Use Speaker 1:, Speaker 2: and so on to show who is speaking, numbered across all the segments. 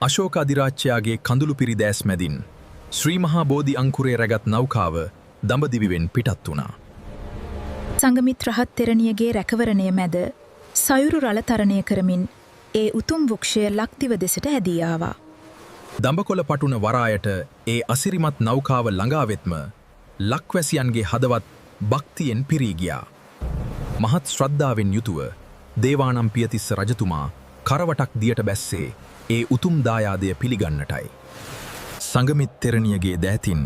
Speaker 1: අශෝක අධිරාජ්‍යයාගේ කඳුළු පිරිදෑස් මැදින් ශ්‍රී මහා බෝධි අංකුරේ රැගත් නෞකාව දඹදිවිවෙන් පිටත් වුණා.
Speaker 2: සංගමිත් රහත් තෙරණියගේ රැකවරණය මැද සයුරු රළ තරණය කරමින් ඒ උතුම් වෘක්ෂය ලක්දිව දෙසට ඇදී ආවා.
Speaker 1: දඹකොළ පටුන වරායට ඒ අසිරිමත් නෞකාව ළඟාවෙත්ම ලක්වැසියන්ගේ හදවත් භක්තියෙන් පිරී ගියා. මහත් ශ්‍රද්ධාවෙන් යුතුව දේවානම් පියතිස්ස රජතුමා කරවටක් දියට බැස්සේ ඒ උතුම් දායාදය පිළිගන්නටයි. සංගමිත් තෙරණියගේ දෑතින්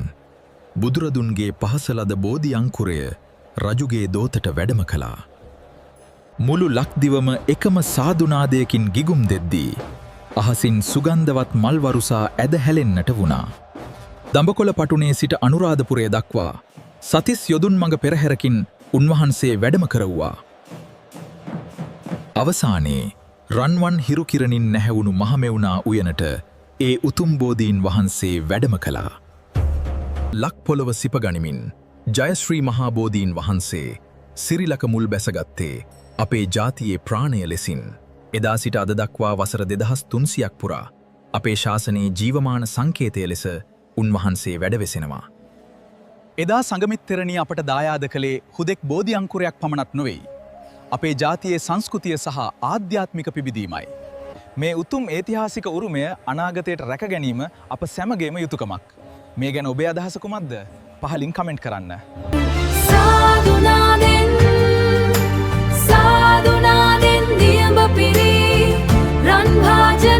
Speaker 1: බුදුරදුන්ගේ පහසලද බෝධි අංකුරය රජුගේ දෝතට වැඩම කළා. මුළු ලක්දිවම එකම සාදුනාදයකින් ගිගුම් දෙද්දී අහසින් සුගන්ධවත් මල්වරුසා ඇද හැලෙන්නට වුණා. දඹකොළ පටුනේ සිට අනුරාධපුරය දක්වා සතිස් යොදුන් මඟ පෙරහැරකින් උන්වහන්සේ වැඩම කරවුවා. අවසානයේ රන්වන් හිරුකිරණින් නැහැවුණු මහමෙවුනා උයනට ඒ උතුම් බෝධීන් වහන්සේ වැඩම කළා. ලක් පොළව සිපගනිමින් ජයශ්‍රී මහා බෝධීන් වහන්සේ සිරිලක මුල් බැසගත්තේ අපේ ජාතියේ ප්‍රාණය ලෙසින්. එදා සිට අද දක්වා වසර 2300ක් පුරා අපේ ශාසනයේ ජීවමාන සංකේතය ලෙස උන්වහන්සේ වැඩවෙසෙනවා.
Speaker 3: එදා සංගමිත් තෙරණිය අපට දායාද කළේ හුදෙක් බෝධි අංකුරයක් පමණක් නොවේ. අපේ ජාතියේ සංස්කෘතිය සහ ආධ්‍යාත්මික පිබිදීමයි. මේ උතුම් ඓතිහාසික උරුමය අනාගතයට රැක ගැනීම අප සැමගේම යුතුයකමක්. මේ ගැන ඔබේ අදහස කුමක්ද? පහලින් කමෙන්ට් කරන්න.
Speaker 4: සාදුනාදෙන් දියඹ පිරී රන් භාජ